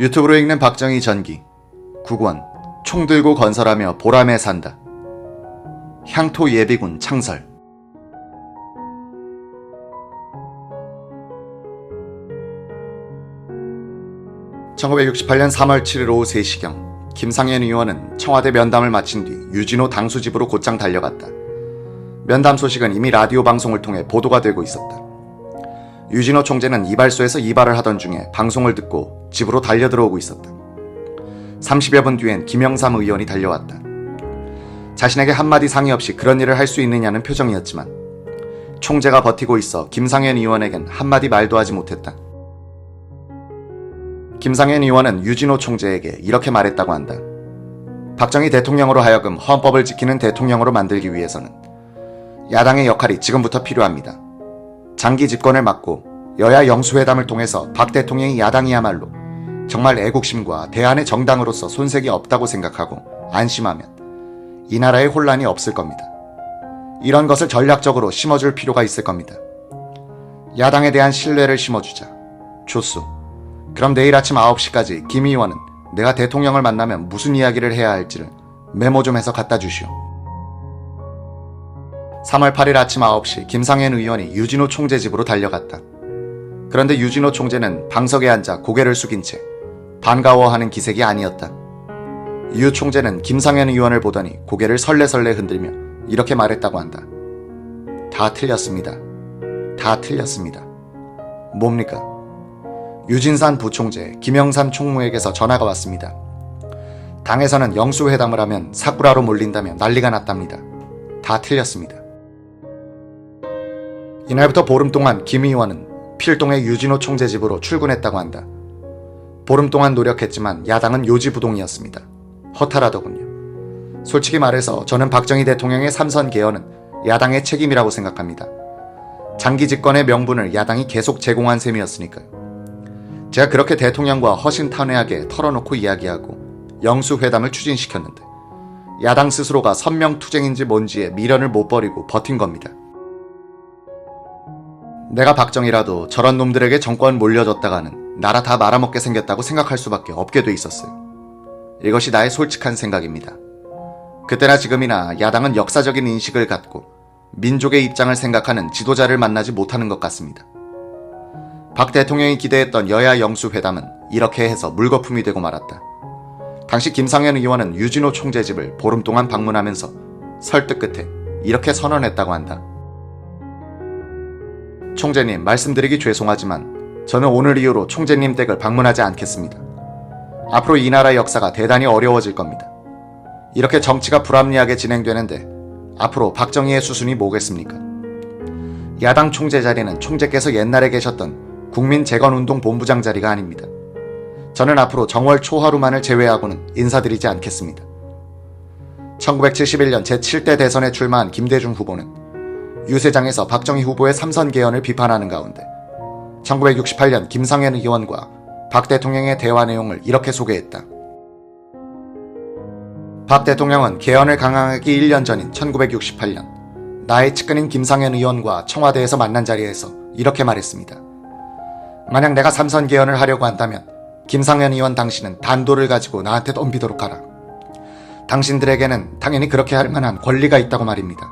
유튜브로 읽는 박정희 전기 9권 총 들고 건설하며 보람에 산다. 향토 예비군 창설. (1968년 3월 7일) 오후 3시경 김상현 의원은 청와대 면담을 마친 뒤 유진호 당수 집으로 곧장 달려갔다. 면담 소식은 이미 라디오 방송을 통해 보도가 되고 있었다. 유진호 총재는 이발소에서 이발을 하던 중에 방송을 듣고 집으로 달려들어오고 있었다. 30여 분 뒤엔 김영삼 의원이 달려왔다. 자신에게 한마디 상의 없이 그런 일을 할 수 있느냐는 표정이었지만 총재가 버티고 있어 김상현 의원에겐 한마디 말도 하지 못했다. 김상현 의원은 유진호 총재에게 이렇게 말했다고 한다. 박정희 대통령으로 하여금 헌법을 지키는 대통령으로 만들기 위해서는 야당의 역할이 지금부터 필요합니다. 장기 집권을 막고 여야 영수회담을 통해서 박 대통령이 야당이야말로 정말 애국심과 대안의 정당으로서 손색이 없다고 생각하고 안심하면 이 나라에 혼란이 없을 겁니다. 이런 것을 전략적으로 심어줄 필요가 있을 겁니다. 야당에 대한 신뢰를 심어주자. 좋소. 그럼 내일 아침 9시까지 김 의원은 내가 대통령을 만나면 무슨 이야기를 해야 할지를 메모 좀 해서 갖다 주시오. 3월 8일 아침 9시 김상현 의원이 유진호 총재 집으로 달려갔다. 그런데 유진호 총재는 방석에 앉아 고개를 숙인 채 반가워하는 기색이 아니었다. 유 총재는 김상현 의원을 보더니 고개를 설레설레 흔들며 이렇게 말했다고 한다. 다 틀렸습니다. 다 틀렸습니다. 뭡니까? 유진산 부총재 김영삼 총무에게서 전화가 왔습니다. 당에서는 영수회담을 하면 사쿠라로 몰린다며 난리가 났답니다. 다 틀렸습니다. 이날부터 보름 동안 김 의원은 필동의 유진호 총재 집으로 출근했다고 한다. 보름 동안 노력했지만 야당은 요지부동이었습니다. 허탈하더군요. 솔직히 말해서 저는 박정희 대통령의 삼선 개헌은 야당의 책임이라고 생각합니다. 장기 집권의 명분을 야당이 계속 제공한 셈이었으니까요. 제가 그렇게 대통령과 허심탄회하게 털어놓고 이야기하고 영수회담을 추진시켰는데 야당 스스로가 선명투쟁인지 뭔지에 미련을 못 버리고 버틴 겁니다. 내가 박정희라도 저런 놈들에게 정권 몰려줬다가는 나라 다 말아먹게 생겼다고 생각할 수밖에 없게 돼 있었어요. 이것이 나의 솔직한 생각입니다. 그때나 지금이나 야당은 역사적인 인식을 갖고 민족의 입장을 생각하는 지도자를 만나지 못하는 것 같습니다. 박 대통령이 기대했던 여야 영수회담은 이렇게 해서 물거품이 되고 말았다. 당시 김상현 의원은 유진호 총재 집을 보름 동안 방문하면서 설득 끝에 이렇게 선언했다고 한다. 총재님, 말씀드리기 죄송하지만 저는 오늘 이후로 총재님 댁을 방문하지 않겠습니다. 앞으로 이 나라 역사가 대단히 어려워질 겁니다. 이렇게 정치가 불합리하게 진행되는데 앞으로 박정희의 수순이 뭐겠습니까? 야당 총재 자리는 총재께서 옛날에 계셨던 국민재건운동 본부장 자리가 아닙니다. 저는 앞으로 정월 초하루만을 제외하고는 인사드리지 않겠습니다. 1971년 제7대 대선에 출마한 김대중 후보는 유세장에서 박정희 후보의 삼선 개헌을 비판하는 가운데 1968년 김상현 의원과 박 대통령의 대화 내용을 이렇게 소개했다. 박 대통령은 개헌을 강행하기 1년 전인 1968년 나의 측근인 김상현 의원과 청와대에서 만난 자리에서 이렇게 말했습니다. 만약 내가 삼선 개헌을 하려고 한다면 김상현 의원 당신은 단도를 가지고 나한테 덤비도록 하라. 당신들에게는 당연히 그렇게 할 만한 권리가 있다고 말입니다.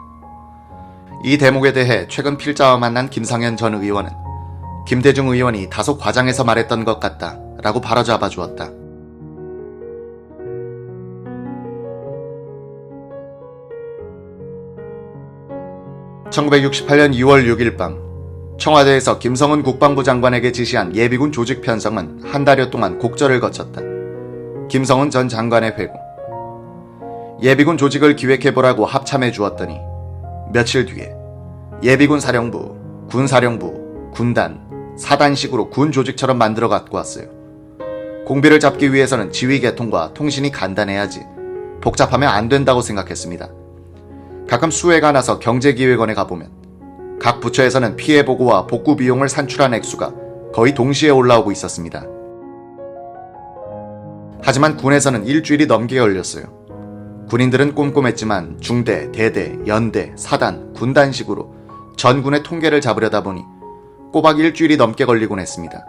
이 대목에 대해 최근 필자와 만난 김상현 전 의원은 김대중 의원이 다소 과장해서 말했던 것 같다 라고 바로잡아 주었다. (1968년 2월 6일) 밤 청와대에서 김성은 국방부 장관에게 지시한 예비군 조직 편성은 한 달여 동안 곡절을 거쳤다. 김성은 전 장관의 회고. 예비군 조직을 기획해보라고 합참해 주었더니 며칠 뒤에 예비군 사령부, 군사령부, 군단, 사단식으로 군 조직처럼 만들어 갖고 왔어요. 공비를 잡기 위해서는 지휘 계통과 통신이 간단해야지 복잡하면 안 된다고 생각했습니다. 가끔 수해가 나서 경제기획원에 가보면 각 부처에서는 피해 보고와 복구 비용을 산출한 액수가 거의 동시에 올라오고 있었습니다. 하지만 군에서는 일주일이 넘게 걸렸어요. 군인들은 꼼꼼했지만 중대, 대대, 연대, 사단, 군단식으로 전군의 통계를 잡으려다 보니 꼬박 일주일이 넘게 걸리곤 했습니다.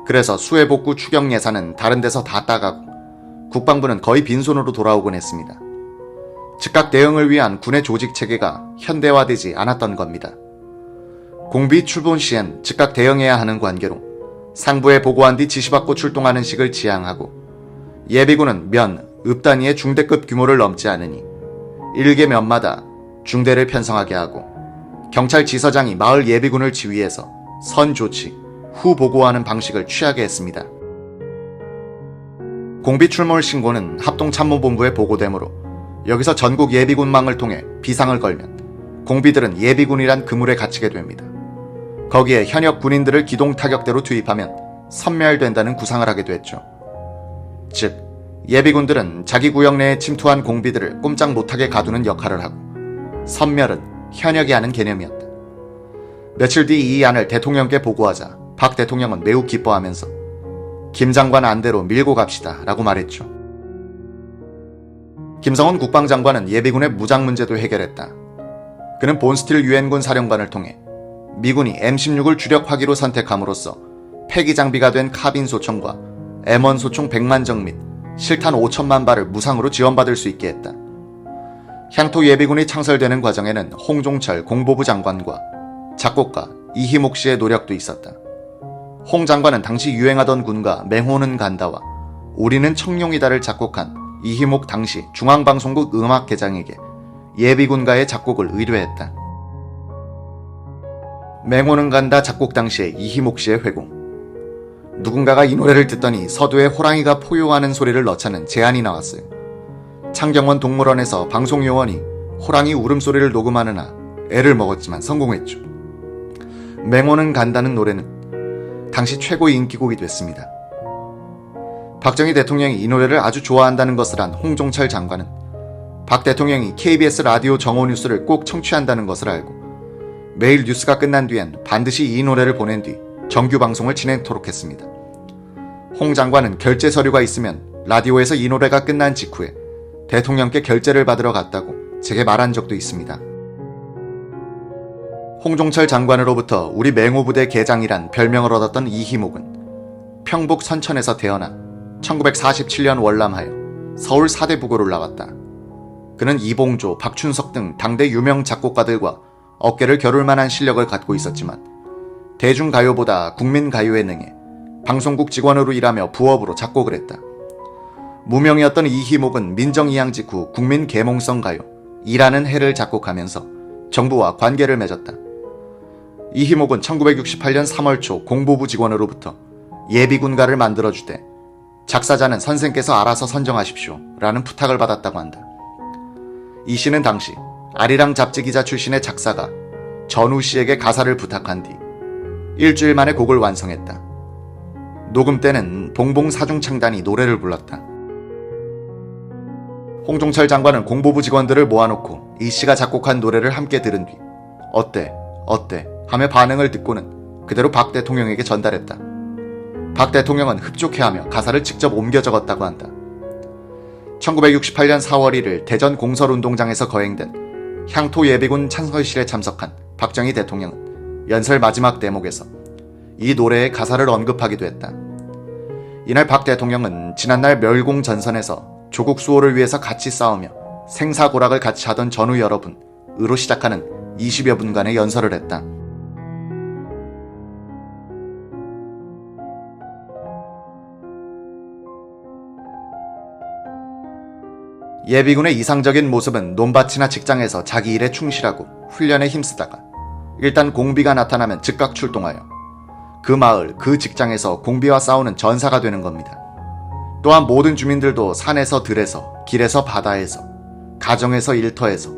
그래서 수해복구 추경 예산은 다른 데서 다 따가고 국방부는 거의 빈손으로 돌아오곤 했습니다. 즉각 대응을 위한 군의 조직 체계가 현대화되지 않았던 겁니다. 공비 출본 시엔 즉각 대응해야 하는 관계로 상부에 보고한 뒤 지시받고 출동하는 식을 지향하고 예비군은 면, 읍 단위의 중대급 규모를 넘지 않으니 일개 면마다 중대를 편성하게 하고 경찰 지서장이 마을 예비군을 지휘해서 선 조치, 후 보고하는 방식을 취하게 했습니다. 공비 출몰 신고는 합동참모본부에 보고되므로 여기서 전국 예비군망을 통해 비상을 걸면 공비들은 예비군이란 그물에 갇히게 됩니다. 거기에 현역 군인들을 기동 타격대로 투입하면 섬멸된다는 구상을 하게 됐죠. 즉, 예비군들은 자기 구역 내에 침투한 공비들을 꼼짝 못하게 가두는 역할을 하고 섬멸은 현역이 하는 개념이었다. 며칠 뒤 이 안을 대통령께 보고하자 박 대통령은 매우 기뻐하면서 김 장관 안대로 밀고 갑시다 라고 말했죠. 김성원 국방장관은 예비군의 무장 문제도 해결했다. 그는 본스틸 유엔군 사령관을 통해 미군이 M16을 주력 화기로 선택함으로써 폐기 장비가 된 카빈 소총과 M1 소총 100만 정 및 실탄 5천만 발을 무상으로 지원받을 수 있게 했다. 향토 예비군이 창설되는 과정에는 홍종철 공보부 장관과 작곡가 이희목 씨의 노력도 있었다. 홍 장관은 당시 유행하던 군가 맹호는 간다와 우리는 청룡이다를 작곡한 이희목 당시 중앙방송국 음악계장에게 예비군가의 작곡을 의뢰했다. 맹호는 간다 작곡 당시의 이희목 씨의 회공. 누군가가 이 노래를 듣더니 서두에 호랑이가 포효하는 소리를 넣자는 제안이 나왔어요. 창경원 동물원에서 방송요원이 호랑이 울음소리를 녹음하느라 애를 먹었지만 성공했죠. 맹호는 간다는 노래는 당시 최고 인기곡이 됐습니다. 박정희 대통령이 이 노래를 아주 좋아한다는 것을 안 홍종철 장관은 박 대통령이 KBS 라디오 정오 뉴스를 꼭 청취한다는 것을 알고 매일 뉴스가 끝난 뒤엔 반드시 이 노래를 보낸 뒤 정규 방송을 진행토록 했습니다. 홍 장관은 결제 서류가 있으면 라디오에서 이 노래가 끝난 직후에 대통령께 결제를 받으러 갔다고 제게 말한 적도 있습니다. 홍종철 장관으로부터 우리 맹호부대 계장이란 별명을 얻었던 이희목은 평북 선천에서 태어나 1947년 월남하여 서울 사대부고를 나왔다. 그는 이봉조, 박춘석 등 당대 유명 작곡가들과 어깨를 겨룰 만한 실력을 갖고 있었지만 대중가요보다 국민가요에 능해 방송국 직원으로 일하며 부업으로 작곡을 했다. 무명이었던 이희목은 민정이양 직후 국민계몽성 가요 일하는 해를 작곡하면서 정부와 관계를 맺었다. 이희목은 1968년 3월 초 공보부 직원으로부터 예비군가를 만들어주되 작사자는 선생께서 알아서 선정하십시오 라는 부탁을 받았다고 한다. 이 씨는 당시 아리랑 잡지기자 출신의 작사가 전우 씨에게 가사를 부탁한 뒤 일주일 만에 곡을 완성했다. 녹음 때는 봉봉 사중창단이 노래를 불렀다. 홍종철 장관은 공보부 직원들을 모아놓고 이 씨가 작곡한 노래를 함께 들은 뒤 어때? 하며 반응을 듣고는 그대로 박 대통령에게 전달했다. 박 대통령은 흡족해하며 가사를 직접 옮겨 적었다고 한다. 1968년 4월 1일 대전 공설운동장에서 거행된 향토 예비군 찬설실에 참석한 박정희 대통령은 연설 마지막 대목에서 이 노래의 가사를 언급하기도 했다. 이날 박 대통령은 지난날 멸공 전선에서 조국 수호를 위해서 같이 싸우며 생사고락을 같이 하던 전우 여러분으로 시작하는 20여 분간의 연설을 했다. 예비군의 이상적인 모습은 논밭이나 직장에서 자기 일에 충실하고 훈련에 힘쓰다가 일단 공비가 나타나면 즉각 출동하여 그 마을, 그 직장에서 공비와 싸우는 전사가 되는 겁니다. 또한 모든 주민들도 산에서 들에서, 길에서 바다에서, 가정에서 일터에서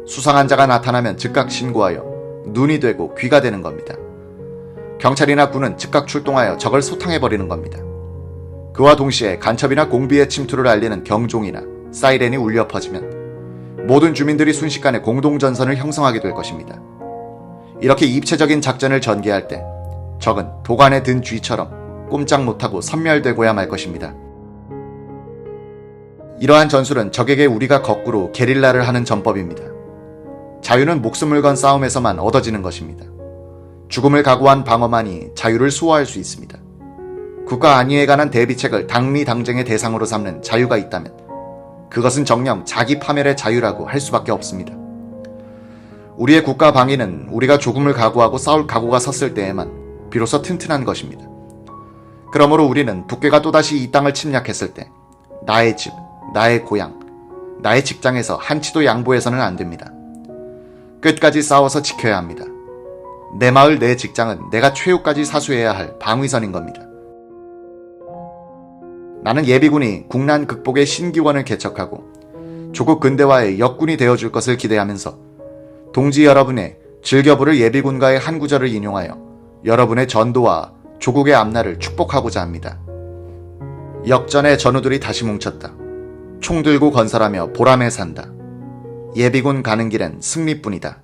수상한 자가 나타나면 즉각 신고하여 눈이 되고 귀가 되는 겁니다. 경찰이나 군은 즉각 출동하여 적을 소탕해버리는 겁니다. 그와 동시에 간첩이나 공비의 침투를 알리는 경종이나 사이렌이 울려 퍼지면 모든 주민들이 순식간에 공동전선을 형성하게 될 것입니다. 이렇게 입체적인 작전을 전개할 때 적은 도관에 든 쥐처럼 꼼짝 못하고 섬멸되고야 말 것입니다. 이러한 전술은 적에게 우리가 거꾸로 게릴라를 하는 전법입니다. 자유는 목숨을 건 싸움에서만 얻어지는 것입니다. 죽음을 각오한 방어만이 자유를 수호할 수 있습니다. 국가 안위에 관한 대비책을 당리당쟁의 대상으로 삼는 자유가 있다면 그것은 정녕 자기 파멸의 자유라고 할 수밖에 없습니다. 우리의 국가 방위는 우리가 조금을 각오하고 싸울 각오가 섰을 때에만 비로소 튼튼한 것입니다. 그러므로 우리는 북괴가 또다시 이 땅을 침략했을 때 나의 집, 나의 고향, 나의 직장에서 한치도 양보해서는 안 됩니다. 끝까지 싸워서 지켜야 합니다. 내 마을, 내 직장은 내가 최후까지 사수해야 할 방위선인 겁니다. 나는 예비군이 국난 극복의 신기원을 개척하고 조국 근대화의 역군이 되어줄 것을 기대하면서 동지 여러분의 즐겨 부를 예비군가의 한 구절을 인용하여 여러분의 전도와 조국의 앞날을 축복하고자 합니다. 역전의 전우들이 다시 뭉쳤다. 총 들고 건설하며 보람에 산다. 예비군 가는 길엔 승리뿐이다.